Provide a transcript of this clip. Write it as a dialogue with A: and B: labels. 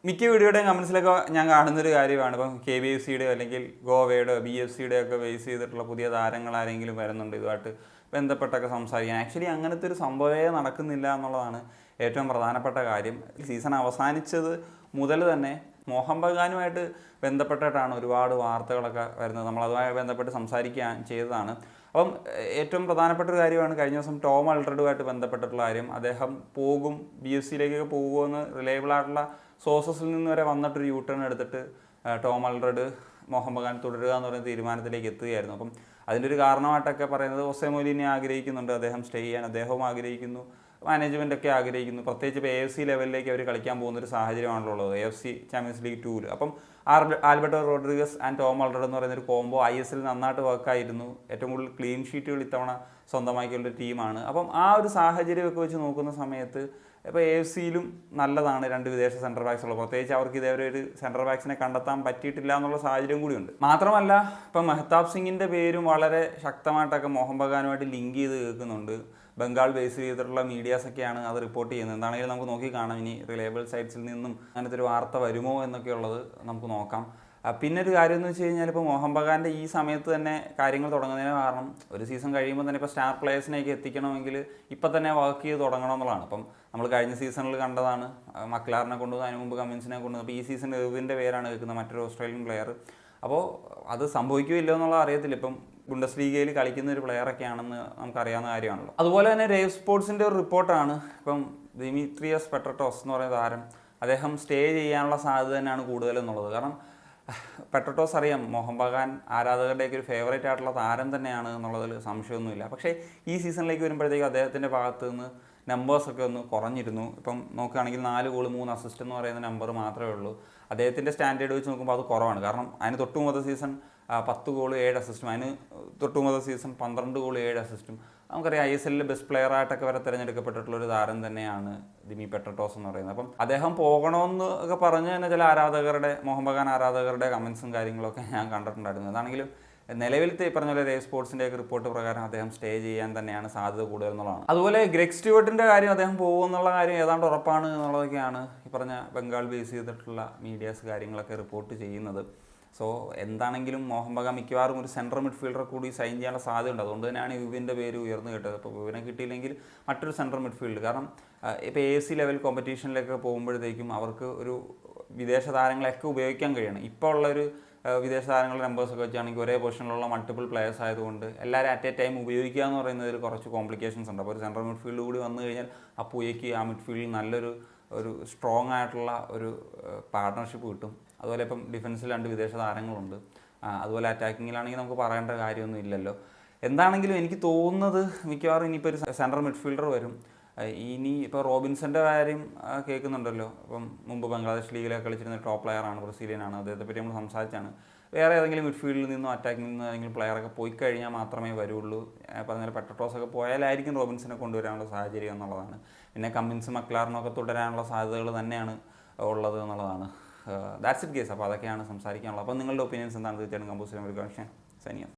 A: മിക്ക വീഡിയോയുടെയും കമൻസിലൊക്കെ ഞാൻ കാണുന്നൊരു കാര്യമാണ് ഇപ്പം KBFCയുടെയോ അല്ലെങ്കിൽ ഗോവയുടെയോ BFCയുടെയോ ഒക്കെ ബേസ് ചെയ്തിട്ടുള്ള പുതിയ താരങ്ങൾ ആരെങ്കിലും വരുന്നുണ്ട് ഇതുമായിട്ട് ബന്ധപ്പെട്ടൊക്കെ സംസാരിക്കാൻ. ആക്ച്വലി അങ്ങനത്തെ ഒരു സംഭവമേ നടക്കുന്നില്ല എന്നുള്ളതാണ് ഏറ്റവും പ്രധാനപ്പെട്ട കാര്യം. സീസൺ അവസാനിച്ചത് മുതൽ തന്നെ മോഹൻ ബഗാനുമായിട്ട് ബന്ധപ്പെട്ടിട്ടാണ് ഒരുപാട് വാർത്തകളൊക്കെ വരുന്നത്. നമ്മളതുമായി ബന്ധപ്പെട്ട് സംസാരിക്കാൻ ചെയ്തതാണ്. അപ്പം ഏറ്റവും പ്രധാനപ്പെട്ട ഒരു കാര്യമാണ് കഴിഞ്ഞ ദിവസം ടോം അൾഡ്രഡുമായിട്ട് ബന്ധപ്പെട്ടിട്ടുള്ള കാര്യം. അദ്ദേഹം പോകും, BFCയിലേക്കൊക്കെ പോകുമെന്ന് റിലയബിൾ ആയിട്ടുള്ള സോഴ്സസിൽ നിന്ന് വരെ വന്നിട്ടൊരു യൂട്ടേൺ എടുത്തിട്ട് ടോം അൾഡ്രഡ് മോഹൻ ബഗാൻ തുടരുക എന്ന് പറയുന്ന തീരുമാനത്തിലേക്ക് എത്തുകയായിരുന്നു. അപ്പം അതിൻ്റെ ഒരു കാരണമായിട്ടൊക്കെ പറയുന്നത് ഹോസെ മൗരിനിയോ ആഗ്രഹിക്കുന്നുണ്ട് അദ്ദേഹം സ്റ്റേ ചെയ്യാൻ, അദ്ദേഹവും ആഗ്രഹിക്കുന്നു, മാനേജ്മെൻ്റ് ഒക്കെ ആഗ്രഹിക്കുന്നു. പ്രത്യേകിച്ച് ഇപ്പോൾ AFC ലെവലിലേക്ക് അവർ കളിക്കാൻ പോകുന്നൊരു സാഹചര്യമാണല്ലോ ഉള്ളത്, AFC ചാമ്പ്യൻസ് ലീഗ് 2. അപ്പം ആൽബർട്ടോ റോഡ്രിഗസ് ആൻഡ് ടോം അൾഡ്രഡ് എന്ന് പറയുന്നൊരു കോംബോ ISL നന്നായിട്ട് വർക്കായിരുന്നു. ഏറ്റവും കൂടുതൽ ക്ലീൻ ഷീറ്റുകൾ ഇത്തവണ സ്വന്തമാക്കിയുള്ളൊരു ടീമാണ്. അപ്പം ആ ഒരു സാഹചര്യമൊക്കെ വെച്ച് നോക്കുന്ന സമയത്ത് ഇപ്പോൾ AFCയിലും നല്ലതാണ് രണ്ട് വിദേശ സെൻറ്റർ ബാക്സ് ഉള്ളത്. പ്രത്യേകിച്ച് അവർക്ക് ഇതേവരെ ഒരു സെൻറ്റർ ബാക്സിനെ കണ്ടെത്താൻ പറ്റിയിട്ടില്ല എന്നുള്ള സാഹചര്യം കൂടിയുണ്ട്. മാത്രമല്ല ഇപ്പം മെഹ്താബ് സിംഗിൻ്റെ പേരും വളരെ ശക്തമായിട്ടൊക്കെ മോഹൻ ബഗാനുമായിട്ട് ലിങ്ക് ചെയ്ത് കേൾക്കുന്നുണ്ട്. ബംഗാൾ ബേസ് ചെയ്തിട്ടുള്ള മീഡിയാസൊക്കെയാണ് അത് റിപ്പോർട്ട് ചെയ്യുന്നത്. എന്താണെങ്കിലും നമുക്ക് നോക്കി കാണാം ഇനി റിലയബിൾ സൈറ്റ്സിൽ നിന്നും അങ്ങനത്തെ ഒരു വാർത്ത വരുമോ എന്നൊക്കെയുള്ളത് നമുക്ക് നോക്കാം. പിന്നെ ഒരു കാര്യം എന്ന് വെച്ച് കഴിഞ്ഞാൽ ഇപ്പോൾ മോഹൻ ബഗാൻ്റെ ഈ സമയത്ത് തന്നെ കാര്യങ്ങൾ തുടങ്ങുന്നതിന് കാരണം ഒരു സീസൺ കഴിയുമ്പോൾ തന്നെ ഇപ്പോൾ സ്റ്റാർ പ്ലേയേഴ്സിനെയൊക്കെ എത്തിക്കണമെങ്കിൽ ഇപ്പം തന്നെ വർക്ക് ചെയ്ത് തുടങ്ങണം എന്നുള്ളതാണ്. അപ്പം നമ്മൾ കഴിഞ്ഞ സീസണിൽ കണ്ടതാണ്, മക്ലാറിനെ കൊണ്ടുവന്നു, അതിന് മുമ്പ് കമ്മിൻസിനെ കൊണ്ടുവന്നു. അപ്പോൾ ഈ സീസൺ എർവിൻ്റെ പേരാണ് കേൾക്കുന്നത്, മറ്റൊരു ഓസ്ട്രേലിയൻ പ്ലെയർ. അപ്പോൾ അത് സംഭവിക്കുകയില്ലോ എന്നുള്ളത് അറിയത്തില്ല. ഇപ്പം ബുണ്ടസ് ലീഗയിൽ കളിക്കുന്ന ഒരു പ്ലെയറൊക്കെയാണെന്ന് നമുക്കറിയാവുന്ന കാര്യമാണല്ലോ. അതുപോലെ തന്നെ രേവ് സ്പോർട്സിൻ്റെ ഒരു റിപ്പോർട്ടാണ് ഇപ്പം ദിമിട്രിയസ് പെട്രട്ടോസ് എന്ന് പറയുന്ന താരം അദ്ദേഹം സ്റ്റേ ചെയ്യാനുള്ള സാധ്യത തന്നെയാണ് കൂടുതലെന്നുള്ളത്. കാരണം പെട്രട്ടോസ് അറിയാം മോഹൻ ബഗാൻ ആരാധകരുടെയൊക്കെ ഒരു ഫേവറേറ്റ് ആയിട്ടുള്ള താരം തന്നെയാണ് എന്നുള്ളതിൽ സംശയമൊന്നുമില്ല. പക്ഷേ ഈ സീസണിലേക്ക് വരുമ്പോഴത്തേക്കും അദ്ദേഹത്തിൻ്റെ ഭാഗത്ത് നിന്ന് നമ്പേഴ്സൊക്കെ ഒന്ന് കുറഞ്ഞിരുന്നു. ഇപ്പം നോക്കുകയാണെങ്കിൽ 4 ഗോൾ 3 അസിസ്റ്റ് എന്ന് പറയുന്ന നമ്പർ മാത്രമേ ഉള്ളൂ. അദ്ദേഹത്തിൻ്റെ സ്റ്റാൻഡേർഡ് വെച്ച് നോക്കുമ്പോൾ അത് കുറവാണ്. കാരണം അതിന് തൊട്ട് മുമ്പത്തെ സീസൺ 10 ഗോൾ 7 അസിസ്റ്റും, അതിന് തൊട്ട് മുമ്പത്തെ സീസൺ 12 ഗോൾ 7 അസിസ്റ്റും. നമുക്കറിയാം ISLൽ ബെസ്റ്റ് പ്ലെയറായിട്ടൊക്കെ വരെ തിരഞ്ഞെടുക്കപ്പെട്ടിട്ടുള്ളൊരു താരം തന്നെയാണ് ദിമി പെട്രട്ടോസ് എന്ന് പറയുന്നത്. അപ്പം അദ്ദേഹം പോകണമെന്ന് ഒക്കെ പറഞ്ഞ് തന്നെ ചില ആരാധകരുടെ, മോഹൻ ബഗാൻ ആരാധകരുടെ കമൻസും കാര്യങ്ങളൊക്കെ ഞാൻ കണ്ടിട്ടുണ്ടായിരുന്നു. അതാണെങ്കിലും നിലവിലത്തെ പറഞ്ഞ പോലെ രേവ് സ്പോർട്സിൻ്റെയൊക്കെ റിപ്പോർട്ട് പ്രകാരം അദ്ദേഹം സ്റ്റേ ചെയ്യാൻ തന്നെയാണ് സാധ്യത കൂടുതൽ എന്നുള്ളതാണ്. അതുപോലെ ഗ്രെഗ് സ്റ്റുവർട്ടിൻ്റെ കാര്യം അദ്ദേഹം പോകുമെന്നുള്ള കാര്യം ഏതാണ്ട് ഉറപ്പാണ് എന്നുള്ളതൊക്കെയാണ് ഈ പറഞ്ഞ ബംഗാൾ ബേസ് ചെയ്തിട്ടുള്ള മീഡിയാസ് കാര്യങ്ങളൊക്കെ റിപ്പോർട്ട് ചെയ്യുന്നത്. സോ എന്താണെങ്കിലും മോഹൻ ബഗാൻ മിക്കവാറും ഒരു സെൻട്രൽ മിഡ്ഫീൽഡറെ കൂടി സൈൻ ചെയ്യാനുള്ള സാധ്യതയുണ്ട്. അതുകൊണ്ട് തന്നെയാണ് യുവിൻ്റെ പേര് ഉയർന്നു കേട്ടത്. അപ്പോൾ യുവിനെ കിട്ടിയില്ലെങ്കിൽ മറ്റൊരു സെൻട്രൽ മിഡ്ഫീൽഡ്. കാരണം ഇപ്പോൾ AFC ലെവൽ കോമ്പറ്റീഷനിലൊക്കെ പോകുമ്പോഴത്തേക്കും അവർക്ക് ഒരു വിദേശ താരങ്ങളെയൊക്കെ ഉപയോഗിക്കാൻ കഴിയണം. ഇപ്പോൾ ഉള്ളൊരു വിദേശ താരങ്ങളുടെ നമ്പേഴ്സൊക്കെ വെച്ചാണെങ്കിൽ ഒരേ പൊസിഷനിലുള്ള മൾട്ടിപ്പിൾ പ്ലെയേഴ്സ് ആയതുകൊണ്ട് എല്ലാവരും അറ്റ് എ ടൈം ഉപയോഗിക്കുക എന്ന് പറയുന്നതിൽ കുറച്ച് കോംപ്ലിക്കേഷൻസ് ഉണ്ട്. അപ്പോൾ ഒരു സെൻട്രൽ മിഡ്ഫീൽഡ് കൂടി വന്നു കഴിഞ്ഞാൽ ആ പുയയ്ക്ക് ആ മിഡ്ഫീൽഡിൽ നല്ലൊരു സ്ട്രോങ് ആയിട്ടുള്ള ഒരു പാർട്ട്ണർഷിപ്പ് കിട്ടും. അതുപോലെ ഇപ്പം ഡിഫൻസിൽ 2 വിദേശ താരങ്ങളുണ്ട്. അതുപോലെ അറ്റാക്കിങ്ങിലാണെങ്കിൽ നമുക്ക് പറയേണ്ട കാര്യമൊന്നും ഇല്ലല്ലോ. എന്താണെങ്കിലും എനിക്ക് തോന്നുന്നത് മിക്കവാറും ഇനിയിപ്പോൾ ഒരു സെൻട്രൽ മിഡ്ഫീൽഡർ വരും. ഇനി ഇപ്പോൾ റോബിൻസൻ്റെ കാര്യം കേൾക്കുന്നുണ്ടല്ലോ. ഇപ്പം മുമ്പ് ബംഗ്ലാദേശ് ലീഗിലൊക്കെ കളിച്ചിരുന്ന ടോപ്പ് പ്ലെയറാണ്, ബ്രസീലിയനാണ്. അദ്ദേഹത്തെ പറ്റി നമ്മൾ സംസാരിച്ചാണ്. വേറെ ഏതെങ്കിലും മിഡ്ഫീൽഡിൽ നിന്നോ അറ്റാക്കിൽ നിന്നോ ഏതെങ്കിലും പ്ലെയറൊക്കെ പോയി കഴിഞ്ഞാൽ മാത്രമേ വരുള്ളൂ. പറഞ്ഞാൽ പെട്രട്ടോസൊക്കെ പോയാലായിരിക്കും റോബിൻസിനെ കൊണ്ടുവരാനുള്ള സാഹചര്യം എന്നുള്ളതാണ്. പിന്നെ കമ്മിൻസ് മക്ലാറിനൊക്കെ തുടരാനുള്ള സാധ്യതകൾ തന്നെയാണ് ഉള്ളത് എന്നുള്ളതാണ്. That's it guys. അപ്പോൾ അതൊക്കെയാണ് സംസാരിക്കാനുള്ളത്. അപ്പോൾ നിങ്ങളുടെ ഒപ്പീനിയൻസ് എന്താണ് തീർച്ചയായിട്ടും കമ്പോസ് ചെയ്യാൻ ഒരു കണക്ഷൻ സൈനിക.